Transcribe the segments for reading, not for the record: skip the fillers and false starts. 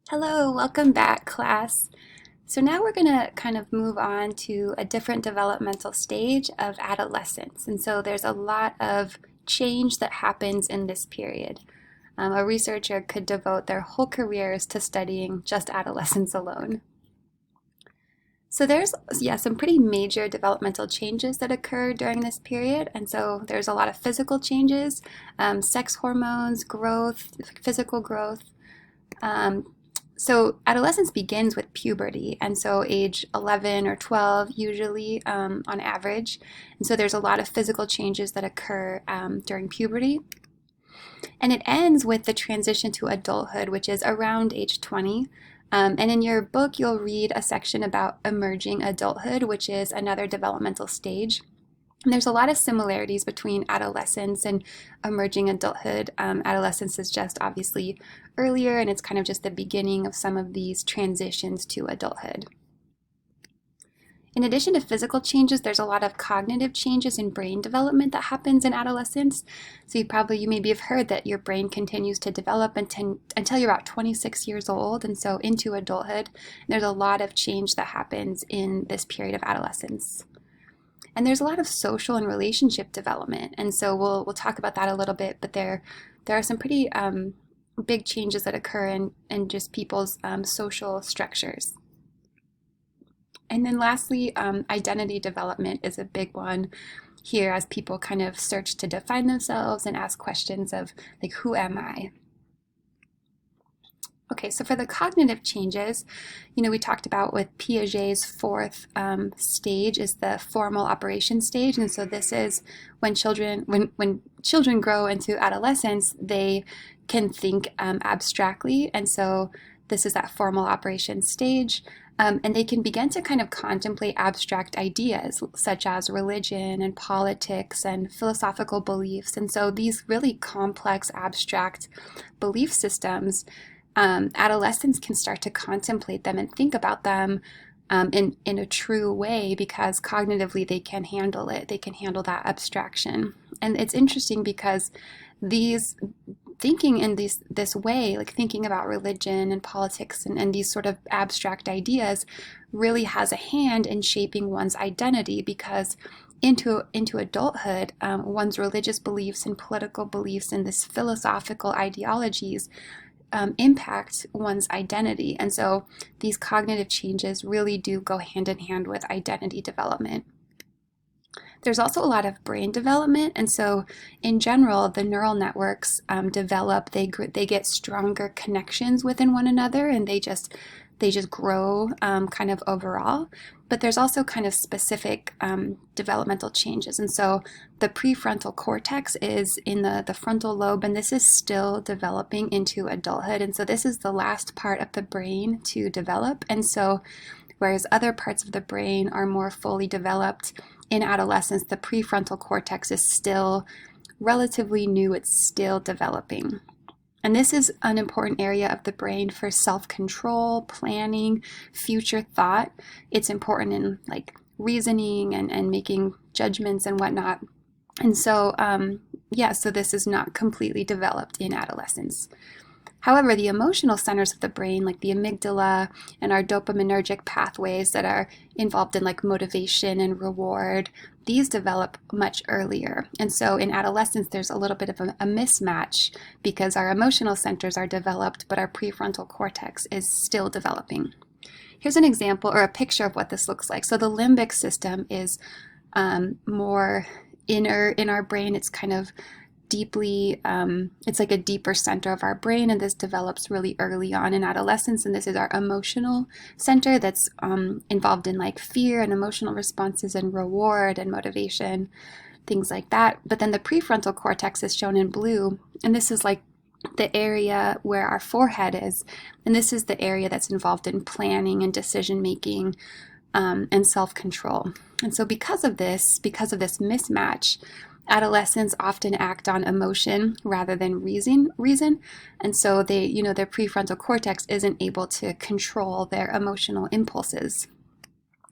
Hello, welcome back, class. So now we're going to kind of move on to a different developmental stage of adolescence. And so there's a lot of change that happens in this period. A researcher could devote their whole careers to studying just adolescence alone. So there's, some pretty major developmental changes that occur during this period. And so there's a lot of physical changes, sex hormones, growth, physical growth. Um, so adolescence begins with puberty, and so age 11 or 12 usually on average. And so there's a lot of physical changes that occur during puberty. And it ends with the transition to adulthood, which is around age 20. And in your book, you'll read a section about emerging adulthood, which is another developmental stage. And there's a lot of similarities between adolescence and emerging adulthood. Adolescence is just obviously earlier, and it's kind of just the beginning of some of these transitions to adulthood. In addition to physical changes, there's a lot of cognitive changes in brain development that happens in adolescence. So you maybe have heard that your brain continues to develop until you're about 26 years old, and so into adulthood. There's a lot of change that happens in this period of adolescence. And there's a lot of social and relationship development, and so we'll talk about that a little bit. But there are some pretty big changes that occur in just people's social structures. And then lastly, identity development is a big one here as people kind of search to define themselves and ask questions of, like, who am I? Okay, so for the cognitive changes, we talked about with Piaget's fourth stage is the formal operation stage. And so this is when children grow into adolescence, they can think abstractly. And so this is that formal operation stage. And they can begin to kind of contemplate abstract ideas such as religion and politics and philosophical beliefs. And so these really complex abstract belief systems, adolescents can start to contemplate them and think about them in a true way because cognitively they can handle it. They can handle that abstraction. And it's interesting because these thinking in this way, like thinking about religion and politics and these sort of abstract ideas, really has a hand in shaping one's identity because into adulthood, one's religious beliefs and political beliefs and this philosophical ideologies impact one's identity. And so these cognitive changes really do go hand in hand with identity development. There's also a lot of brain development, and so in general, the neural networks develop. They get stronger connections within one another, and they just grow kind of overall. But there's also kind of specific developmental changes, and so the prefrontal cortex is in the frontal lobe, and this is still developing into adulthood. And so this is the last part of the brain to develop, and so whereas other parts of the brain are more fully developed in adolescence, the prefrontal cortex is still relatively new. It's still developing. And this is an important area of the brain for self-control, planning, future thought. It's important in like reasoning and making judgments and whatnot. And so, so this is not completely developed in adolescence. However, the emotional centers of the brain, like the amygdala and our dopaminergic pathways that are involved in like motivation and reward, these develop much earlier. And so in adolescence, there's a little bit of a mismatch because our emotional centers are developed, but our prefrontal cortex is still developing. Here's an example or a picture of what this looks like. So the limbic system is more inner in our brain. It's kind of deeply, it's like a deeper center of our brain, and this develops really early on in adolescence. And this is our emotional center that's involved in like fear and emotional responses and reward and motivation, things like that. But then the prefrontal cortex is shown in blue, and this is like the area where our forehead is, and this is the area that's involved in planning and decision making and self-control. And so because of this mismatch, adolescents often act on emotion rather than reason, and so their prefrontal cortex isn't able to control their emotional impulses.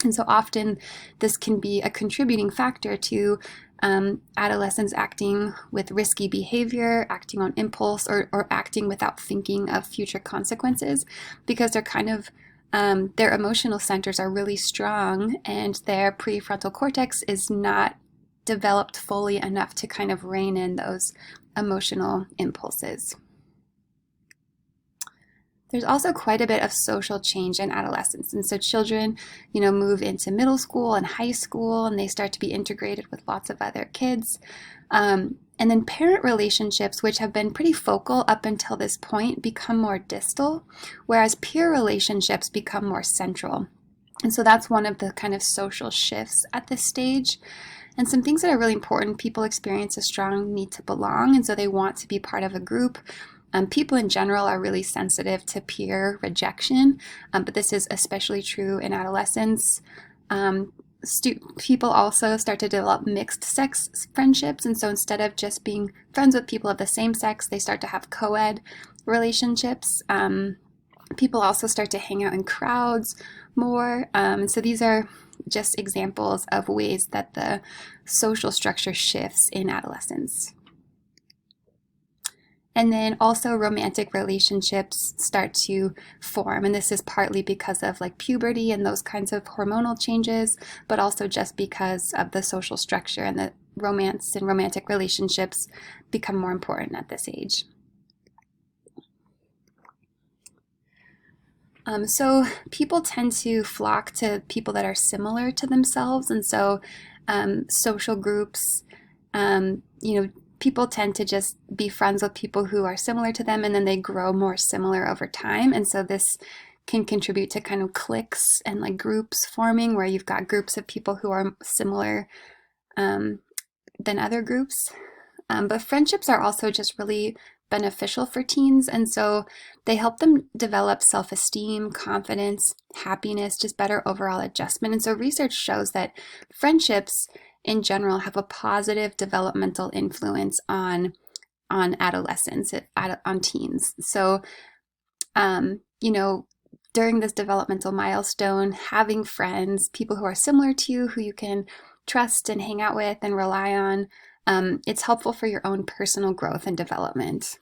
And so often this can be a contributing factor to adolescents acting with risky behavior, acting on impulse, or acting without thinking of future consequences, because they're kind of their emotional centers are really strong and their prefrontal cortex is not developed fully enough to kind of rein in those emotional impulses. There's also quite a bit of social change in adolescence. And so children, move into middle school and high school, and they start to be integrated with lots of other kids. And then parent relationships, which have been pretty focal up until this point, become more distal, whereas peer relationships become more central. And so that's one of the kind of social shifts at this stage. And some things that are really important: people experience a strong need to belong, and so they want to be part of a group. People in general are really sensitive to peer rejection, but this is especially true in adolescence. People also start to develop mixed sex friendships, and so instead of just being friends with people of the same sex, they start to have co-ed relationships. People also start to hang out in crowds more. So these are just examples of ways that the social structure shifts in adolescence. And then also romantic relationships start to form. And this is partly because of like puberty and those kinds of hormonal changes, but also just because of the social structure, and that romance and romantic relationships become more important at this age. So people tend to flock to people that are similar to themselves. And so social groups, people tend to just be friends with people who are similar to them, and then they grow more similar over time. And so this can contribute to kind of cliques and like groups forming, where you've got groups of people who are similar than other groups. But friendships are also just really beneficial for teens, and so they help them develop self-esteem, confidence, happiness, just better overall adjustment. And so research shows that friendships in general have a positive developmental influence on adolescents, on teens. So during this developmental milestone, having friends, people who are similar to you, who you can trust and hang out with and rely on, it's helpful for your own personal growth and development.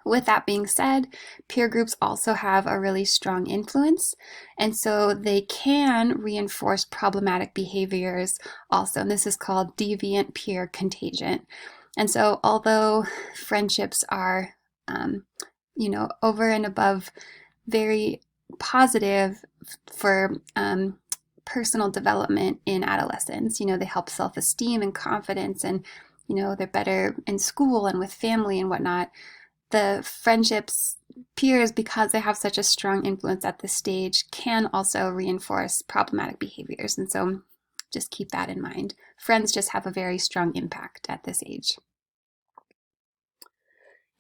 With that being said, peer groups also have a really strong influence, and so they can reinforce problematic behaviors also. And this is called deviant peer contagion. And so although friendships are, over and above very positive for personal development in adolescence, they help self-esteem and confidence, and, they're better in school and with family and whatnot. The friendships, peers, because they have such a strong influence at this stage, can also reinforce problematic behaviors. And so just keep that in mind. Friends just have a very strong impact at this age.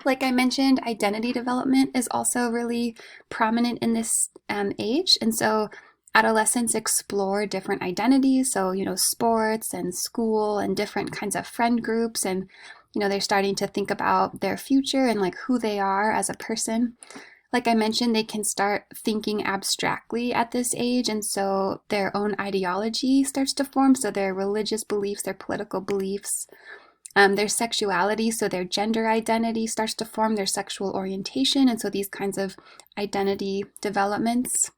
Like I mentioned, identity development is also really prominent in this age. And so adolescents explore different identities. So, sports and school and different kinds of friend groups. And they're starting to think about their future and like who they are as a person. Like I mentioned, they can start thinking abstractly at this age, and so their own ideology starts to form. So their religious beliefs, their political beliefs, their sexuality, so their gender identity starts to form, their sexual orientation, and so these kinds of identity developments.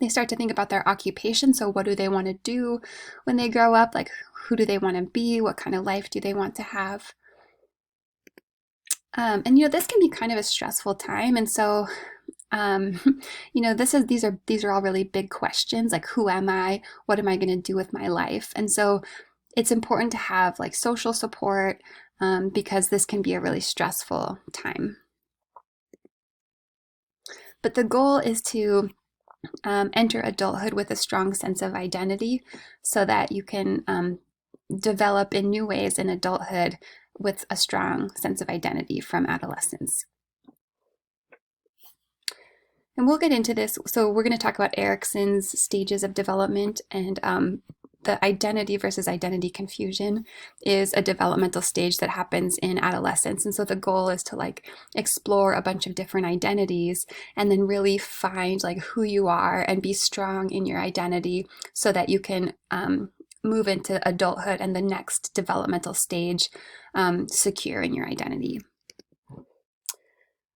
They start to think about their occupation. So what do they want to do when they grow up? Like, who do they want to be? What kind of life do they want to have? And this can be kind of a stressful time, and so these are all really big questions, like who am I? What am I going to do with my life? And so it's important to have like social support, because this can be a really stressful time. But the goal is to enter adulthood with a strong sense of identity, so that you can develop in new ways in adulthood with a strong sense of identity from adolescence. And we'll get into this. So we're going to talk about Erikson's stages of development, and the identity versus identity confusion is a developmental stage that happens in adolescence. And so the goal is to like explore a bunch of different identities and then really find like who you are and be strong in your identity, so that you can move into adulthood and the next developmental stage secure in your identity.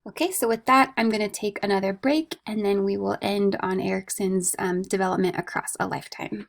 Okay, so with that, I'm going to take another break, and then we will end on Erikson's development across a lifetime.